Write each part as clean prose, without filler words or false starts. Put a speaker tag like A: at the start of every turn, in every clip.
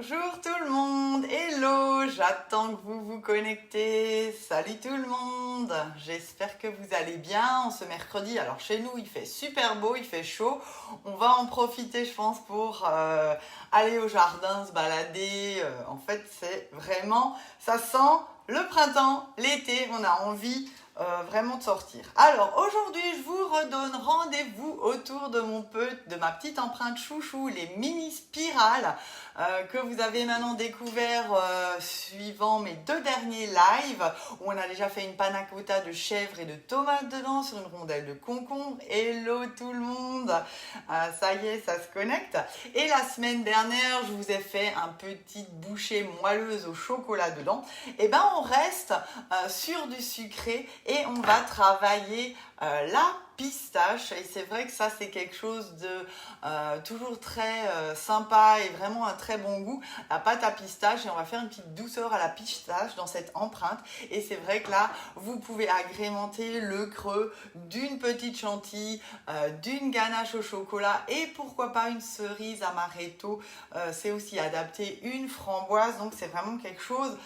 A: Bonjour tout le monde, hello, j'attends que vous vous connectez. Salut tout le monde, j'espère que vous allez bien en ce mercredi. Alors chez nous il fait super beau, il fait chaud, on va en profiter je pense pour aller au jardin, se balader. En fait c'est vraiment, ça sent le printemps, l'été, on a envie vraiment de sortir. Alors aujourd'hui je vous redonne rendez-vous autour de ma petite empreinte chouchou, les mini spirales que vous avez maintenant découvert suivant mes 2 derniers lives où on a déjà fait une panna cotta de chèvre et de tomates dedans sur une rondelle de concombre. Hello tout le monde, ça y est, ça se connecte. Et la semaine dernière je vous ai fait un petite bouchée moelleuse au chocolat dedans. Et ben on reste sur du sucré et on va travailler la pistache, et c'est vrai que ça c'est quelque chose de toujours très sympa et vraiment un très bon goût, la pâte à pistache, et on va faire une petite douceur à la pistache dans cette empreinte. Et c'est vrai que là vous pouvez agrémenter le creux d'une petite chantilly, d'une ganache au chocolat et pourquoi pas une cerise amaretto, c'est aussi adapté, une framboise, donc c'est vraiment quelque chose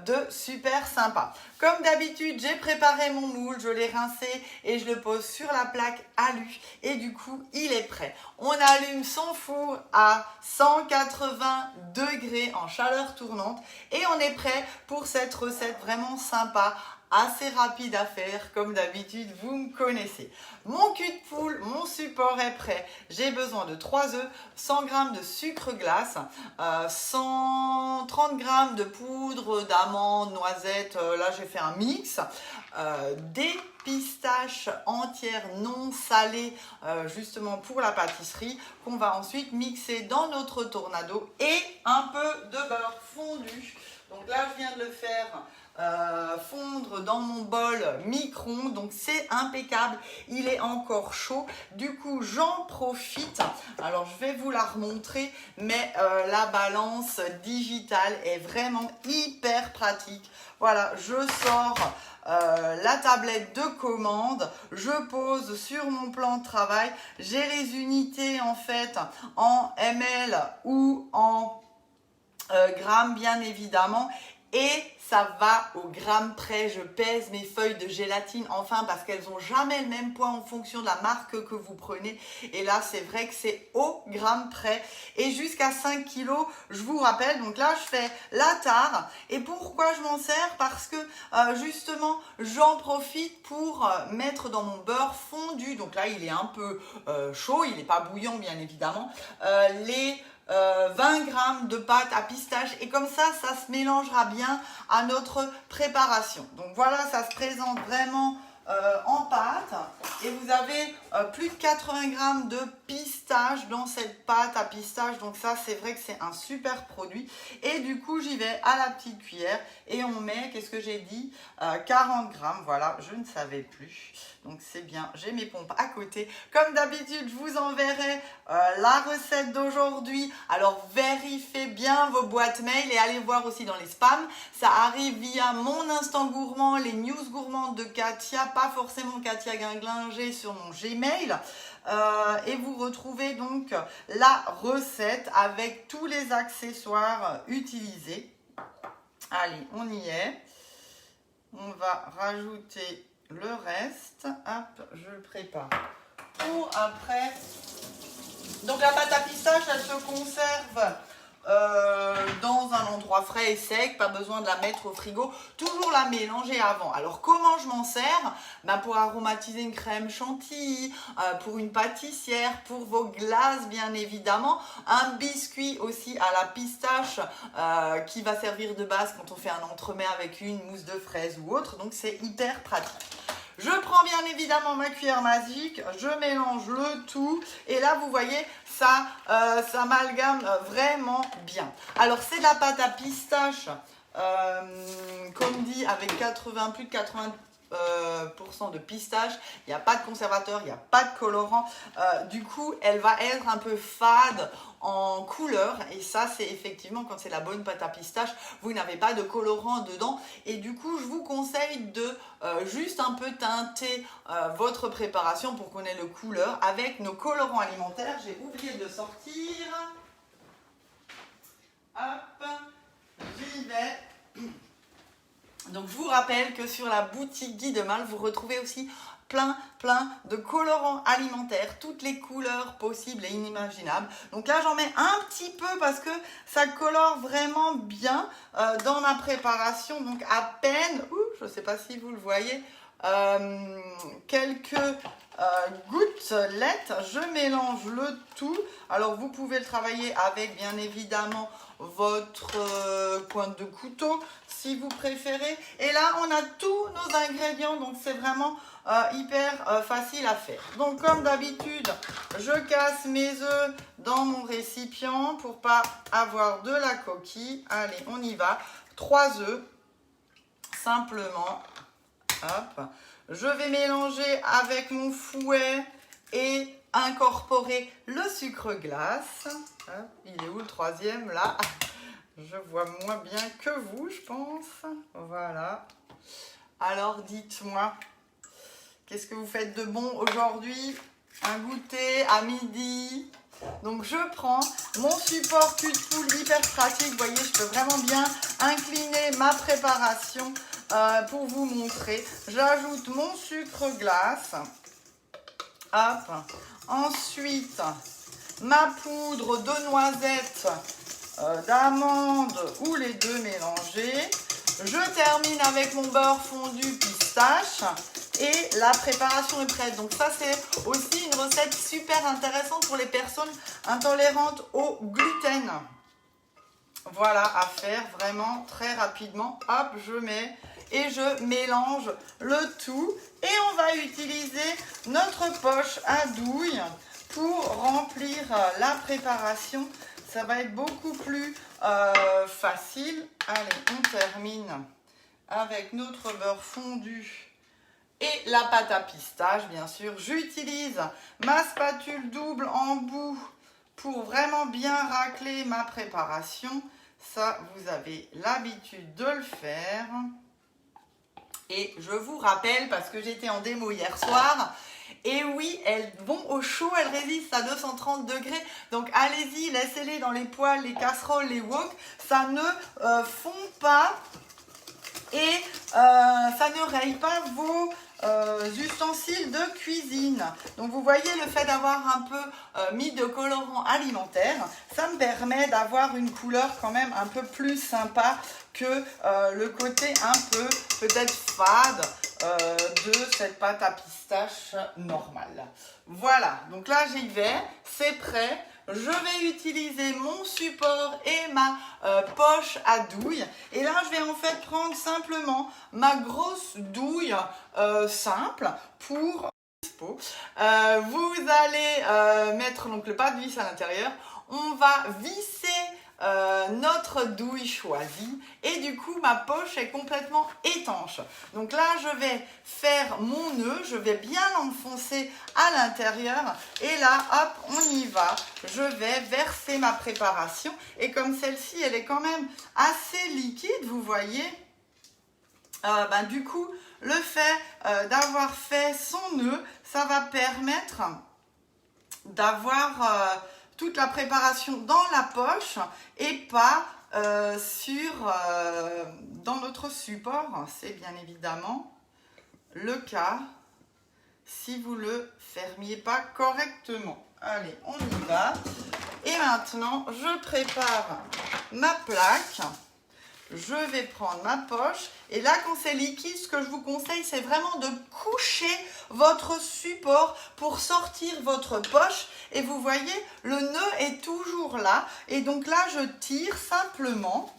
A: de super sympa. Comme d'habitude j'ai préparé mon moule, je l'ai rincé et je le pose sur la plaque alu et du coup il est prêt. On allume son four à 180 degrés en chaleur tournante et on est prêt pour cette recette vraiment sympa, assez rapide à faire. Comme d'habitude vous me connaissez. Mon cul de poule, mon support est prêt. J'ai besoin de 3 œufs, 100 g de sucre glace, 130 g de poudre d'amandes, noisettes, là j'ai fait un mix, des pistaches entières non salées justement pour la pâtisserie qu'on va ensuite mixer dans notre tornado, et un peu de beurre fondu. Donc là je viens de le faire fondre dans mon bol micro-ondes, donc c'est impeccable, il est encore chaud. Du coup j'en profite, alors je vais vous la remontrer, mais la balance digitale est vraiment hyper pratique. Voilà, je sors la tablette de commande, je pose sur mon plan de travail, j'ai les unités en fait en ml ou en grammes bien évidemment, et ça va au gramme près. Je pèse mes feuilles de gélatine enfin parce qu'elles n'ont jamais le même poids en fonction de la marque que vous prenez, et là c'est vrai que c'est au gramme près, et jusqu'à 5 kg je vous rappelle. Donc là je fais la tare, et pourquoi je m'en sers? Parce que justement j'en profite pour mettre dans mon beurre fondu, donc là il est un peu chaud, il n'est pas bouillant bien évidemment, les 20 g de pâte à pistache, et comme ça se mélangera bien à notre préparation. Donc voilà, ça se présente vraiment en pâte, et vous avez plus de 80 g de pistache dans cette pâte à pistache, donc ça c'est vrai que c'est un super produit. Et du coup j'y vais à la petite cuillère et on met, qu'est-ce que j'ai dit, 40 g, voilà, je ne savais plus, donc c'est bien, j'ai mes pompes à côté. Comme d'habitude je vous enverrai la recette d'aujourd'hui, alors vérifiez bien vos boîtes mail et allez voir aussi dans les spams, ça arrive via mon instant gourmand, les news gourmandes de Katia, pas forcément Katia Guinglinger sur mon Gmail, et vous retrouvez donc la recette avec tous les accessoires utilisés. Allez, on y est, on va rajouter le reste, hop, je le prépare pour après. Donc la pâte à pistache elle se conserve dans un endroit frais et sec, pas besoin de la mettre au frigo, toujours la mélanger avant. Alors comment je m'en sers? Pour aromatiser une crème chantilly, pour une pâtissière, pour vos glaces bien évidemment, un biscuit aussi à la pistache qui va servir de base quand on fait un entremets avec une mousse de fraise ou autre, donc c'est hyper pratique. Je prends bien évidemment ma cuillère magique, je mélange le tout, et là vous voyez ça s'amalgame vraiment bien. Alors c'est de la pâte à pistache, comme dit, avec plus de 80% de pistache, il n'y a pas de conservateur, il n'y a pas de colorant, du coup elle va être un peu fade en couleur, et ça c'est effectivement quand c'est la bonne pâte à pistache, vous n'avez pas de colorant dedans, et du coup je vous conseille de juste un peu teinter votre préparation pour qu'on ait le couleur avec nos colorants alimentaires. J'ai oublié de sortir. Hop, j'y vais. Donc je vous rappelle que sur la boutique Guy de Mal, vous retrouvez aussi plein de colorants alimentaires, toutes les couleurs possibles et inimaginables. Donc là j'en mets un petit peu parce que ça colore vraiment bien dans ma préparation. Donc à peine, je ne sais pas si vous le voyez, quelques gouttelettes. Je mélange le tout. Alors vous pouvez le travailler avec bien évidemment votre pointe de couteau si vous préférez. Et là on a tous nos ingrédients, donc c'est vraiment hyper facile à faire. Donc comme d'habitude, je casse mes œufs dans mon récipient pour pas avoir de la coquille. Allez, on y va. 3 œufs, simplement. Hop. Je vais mélanger avec mon fouet et incorporer le sucre glace. Hop, il est où le troisième là? Je vois moins bien que vous, je pense. Voilà. Alors dites-moi, qu'est-ce que vous faites de bon aujourd'hui? Un goûter à midi? Donc je prends mon support cul de poule hyper pratique. Vous voyez, je peux vraiment bien incliner ma préparation pour vous montrer. J'ajoute mon sucre glace. Hop. Ensuite, ma poudre de noisettes, d'amandes ou les deux mélangés. Je termine avec mon beurre fondu pistache. Et la préparation est prête. Donc ça, c'est aussi une recette super intéressante pour les personnes intolérantes au gluten. Voilà, à faire vraiment très rapidement. Hop, je mets et je mélange le tout. Et on va utiliser notre poche à douille pour remplir la préparation. Ça va être beaucoup plus facile. Allez, on termine avec notre beurre fondu. Et la pâte à pistache, bien sûr. J'utilise ma spatule double en bout pour vraiment bien racler ma préparation. Ça, vous avez l'habitude de le faire. Et je vous rappelle, parce que j'étais en démo hier soir, et oui, elles vont au chaud, elles résistent à 230 degrés. Donc allez-y, laissez-les dans les poêles, les casseroles, les wok. Ça ne fond pas et ça ne raye pas vos ustensiles de cuisine. Donc vous voyez, le fait d'avoir un peu mis de colorant alimentaire, ça me permet d'avoir une couleur quand même un peu plus sympa que le côté un peu peut-être fade de cette pâte à pistache normale. Voilà, donc là j'y vais, c'est prêt. Je vais utiliser mon support et ma poche à douille. Et là, je vais en fait prendre simplement ma grosse douille simple pour... vous allez mettre donc le pas de vis à l'intérieur. On va visser notre douille choisie et du coup ma poche est complètement étanche. Donc là je vais faire mon nœud, je vais bien l'enfoncer à l'intérieur et là hop on y va. Je vais verser ma préparation et comme celle-ci elle est quand même assez liquide, vous voyez, du coup le fait d'avoir fait son nœud, ça va permettre d'avoir toute la préparation dans la poche et pas dans notre support. C'est bien évidemment le cas si vous ne le fermiez pas correctement. Allez, on y va. Et maintenant, je prépare ma plaque. Je vais prendre ma poche et là quand c'est liquide, ce que je vous conseille c'est vraiment de coucher votre support pour sortir votre poche et vous voyez le nœud est toujours là et donc là je tire simplement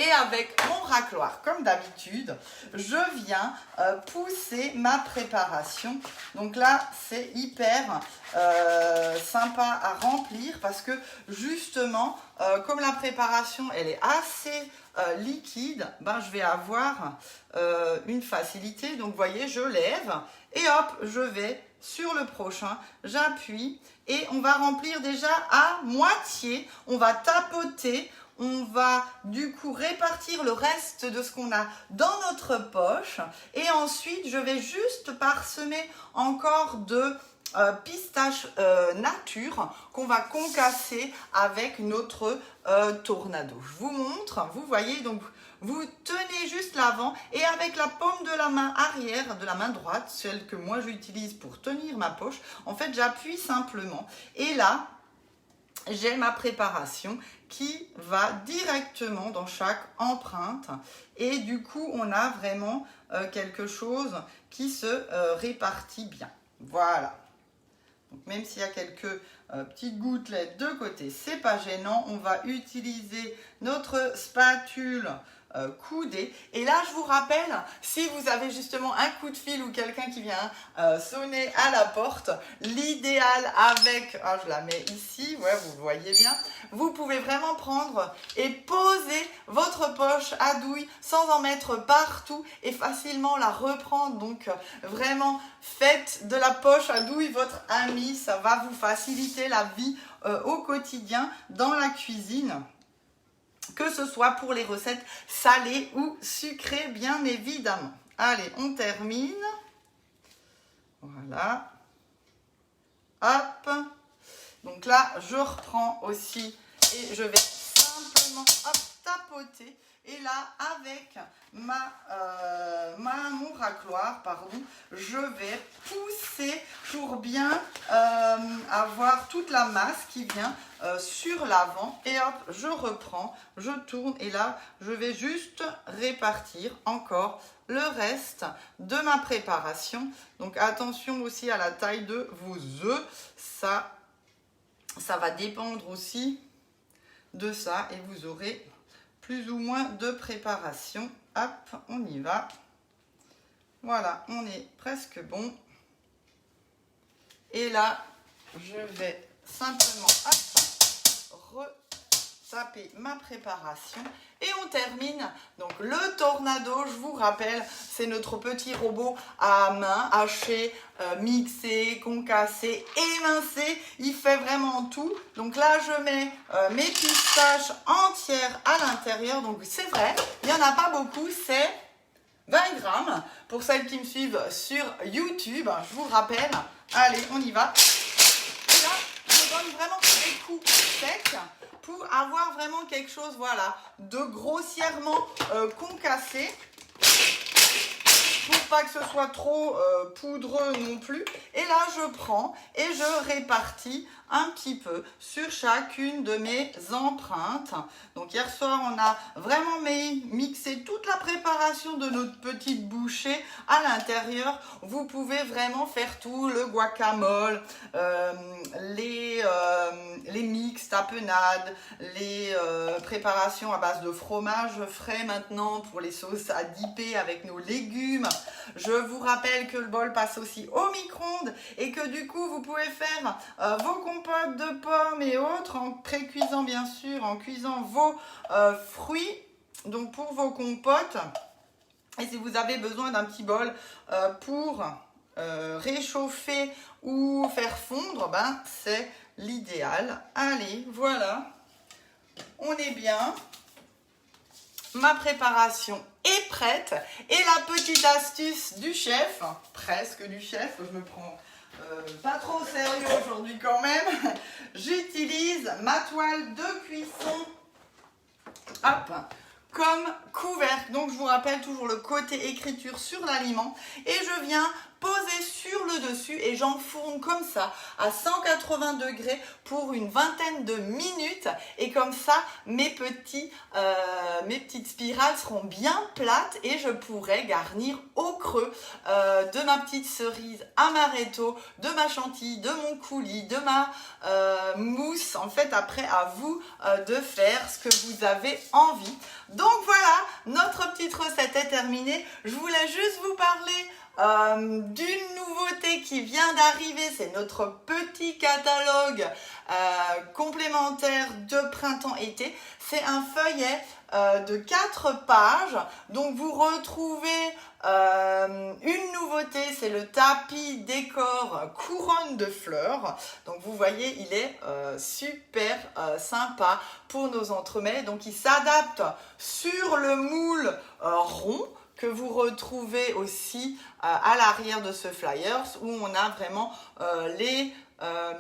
A: et avec mon racloir comme d'habitude je viens pousser ma préparation. Donc là c'est hyper sympa à remplir parce que justement comme la préparation elle est assez liquide, je vais avoir une facilité. Donc vous voyez je lève et hop je vais sur le prochain, j'appuie et on va remplir déjà à moitié, on va tapoter. On va du coup répartir le reste de ce qu'on a dans notre poche et ensuite je vais juste parsemer encore de pistache nature qu'on va concasser avec notre tornado. Je vous montre, vous voyez, donc vous tenez juste l'avant et avec la paume de la main arrière, de la main droite, celle que moi j'utilise pour tenir ma poche, en fait j'appuie simplement et là j'ai ma préparation qui va directement dans chaque empreinte et du coup on a vraiment quelque chose qui se répartit bien. Voilà. Donc, même s'il y a quelques petites gouttelettes de côté, c'est pas gênant. On va utiliser notre spatule coudée. Et là, je vous rappelle, si vous avez justement un coup de fil ou quelqu'un qui vient sonner à la porte, l'idéal avec, je la mets ici, ouais, vous le voyez bien, vous pouvez vraiment prendre et poser votre poche à douille sans en mettre partout et facilement la reprendre. Donc vraiment, faites de la poche à douille votre ami, ça va vous faciliter la vie au quotidien dans la cuisine. Que ce soit pour les recettes salées ou sucrées, bien évidemment. Allez, on termine. Voilà. Hop. Donc là, je reprends aussi et je vais simplement tapoter. Et là, avec mon racloir, je vais pousser pour bien avoir toute la masse qui vient sur l'avant. Et hop, je reprends, je tourne et là, je vais juste répartir encore le reste de ma préparation. Donc attention aussi à la taille de vos œufs. Ça va dépendre aussi de ça et vous aurez plus ou moins de préparation. Hop, on y va. Voilà, on est presque bon. Et là, je vais simplement retaper ma préparation. Et on termine. Donc le tornado, je vous rappelle, c'est notre petit robot à main, haché, mixé, concassé, émincé. Il fait vraiment tout. Donc là, je mets mes pistaches entières à l'intérieur. Donc c'est vrai, il n'y en a pas beaucoup, c'est 20 grammes. Pour celles qui me suivent sur YouTube, je vous rappelle. Allez, on y va. Et là, je donne vraiment des coups secs pour avoir vraiment quelque chose, voilà, de grossièrement concassé. Pour pas que ce soit trop poudreux non plus. Et là, je prends et je répartis un petit peu sur chacune de mes empreintes. Donc hier soir, on a vraiment mixé toute la préparation de notre petite bouchée à l'intérieur. Vous pouvez vraiment faire tout, le guacamole, les mix tapenades, les préparations à base de fromage frais maintenant pour les sauces à dipper avec nos légumes. Je vous rappelle que le bol passe aussi au micro-ondes et que du coup vous pouvez faire vos compotes de pommes et autres en pré-cuisant bien sûr, en cuisant vos fruits, donc pour vos compotes. Et si vous avez besoin d'un petit bol pour réchauffer ou faire fondre, ben c'est l'idéal. Allez, voilà, on est bien. Ma préparation est prête. Et la petite astuce du chef, presque du chef, je me prends pas trop au sérieux aujourd'hui quand même. J'utilise ma toile de cuisson, hop, comme couvercle. Donc je vous rappelle toujours le côté écriture sur l'aliment. Et je viens poser sur le dessus et j'enfourne comme ça à 180 degrés pour une vingtaine de minutes. Et comme ça, mes petites spirales seront bien plates et je pourrai garnir au creux de ma petite cerise amaretto, de ma chantilly, de mon coulis, de ma mousse. En fait, après, à vous de faire ce que vous avez envie. Donc voilà, notre petite recette est terminée. Je voulais juste vous parler d'une nouveauté qui vient d'arriver, c'est notre petit catalogue complémentaire de printemps-été. C'est un feuillet de 4 pages, donc vous retrouvez une nouveauté, c'est le tapis décor couronne de fleurs. Donc vous voyez, il est super sympa pour nos entremets, donc il s'adapte sur le moule rond que vous retrouvez aussi à l'arrière de ce flyers où on a vraiment les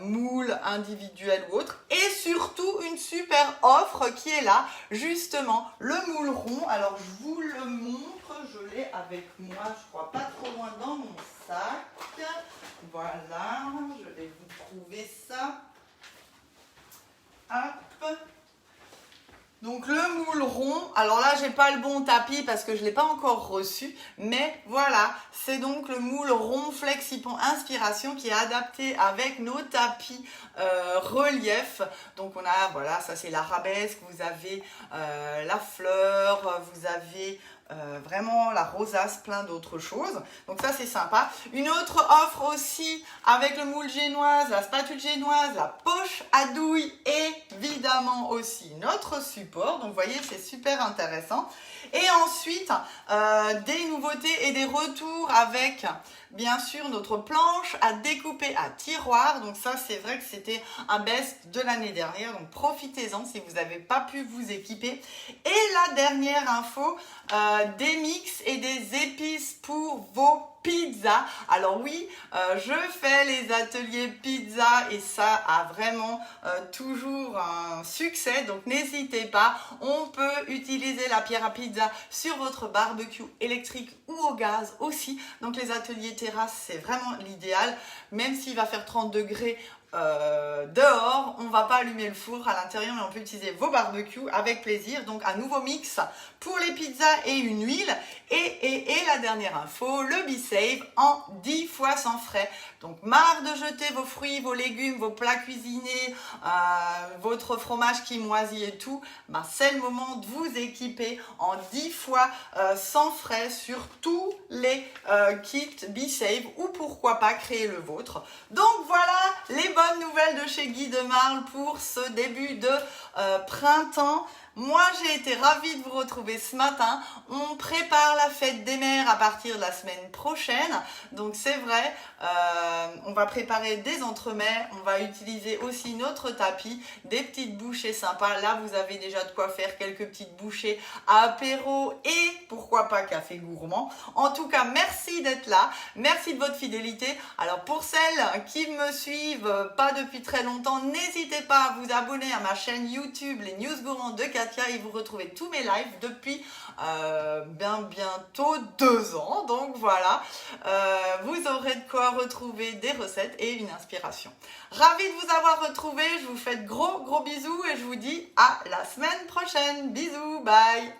A: moules individuels ou autres, et surtout une super offre qui est là, justement le moule rond. Alors je vous le montre, je l'ai avec moi, je crois pas trop loin dans mon sac. Voilà, je vais vous trouver ça. Hop. Donc le moule rond, alors là j'ai pas le bon tapis parce que je l'ai pas encore reçu, mais voilà, c'est donc le moule rond Flexipon Inspiration qui est adapté avec nos tapis relief. Donc on a, voilà, ça c'est l'arabesque, vous avez la fleur, vous avez vraiment la rosace, plein d'autres choses. Donc ça c'est sympa. Une autre offre aussi avec le moule génoise, la spatule génoise, la poche à douille, évidemment aussi notre support. Donc vous voyez, c'est super intéressant. Et ensuite, des nouveautés et des retours avec bien sûr notre planche à découper à tiroir. Donc ça c'est vrai que c'était un best de l'année dernière, donc profitez-en si vous n'avez pas pu vous équiper. Et la dernière info, des mix et des épices pour vos pizzas. Alors oui, je fais les ateliers pizza et ça a vraiment toujours un succès, donc n'hésitez pas. On peut utiliser la pierre à pizza sur votre barbecue électrique ou au gaz aussi. Donc les ateliers terrasse, c'est vraiment l'idéal. Même s'il va faire 30 degrés dehors, on va pas allumer le four à l'intérieur, mais on peut utiliser vos barbecues avec plaisir. Donc un nouveau mix pour les pizzas et une huile. Et la dernière info, le BeSave en 10 fois sans frais. Donc marre de jeter vos fruits, vos légumes, vos plats cuisinés, votre fromage qui moisit et tout, ben c'est le moment de vous équiper en 10 fois sans frais sur tous les kits BeSave, ou pourquoi pas créer le vôtre. Donc voilà les bonnes nouvelles de chez Guy de Marle pour ce début de printemps. Moi, j'ai été ravie de vous retrouver ce matin. On prépare la fête des mères à partir de la semaine prochaine. Donc, c'est vrai, on va préparer des entremets. On va utiliser aussi notre tapis, des petites bouchées sympas. Là, vous avez déjà de quoi faire quelques petites bouchées à apéro et pourquoi pas café gourmand. En tout cas, merci d'être là. Merci de votre fidélité. Alors, pour celles qui me suivent pas depuis très longtemps, n'hésitez pas à vous abonner à ma chaîne YouTube, les News Gourmands de Katia, et vous retrouvez tous mes lives depuis bientôt 2 ans. Donc voilà, vous aurez de quoi retrouver des recettes et une inspiration. Ravie de vous avoir retrouvé. Je vous fais de gros bisous et je vous dis à la semaine prochaine. Bisous, bye.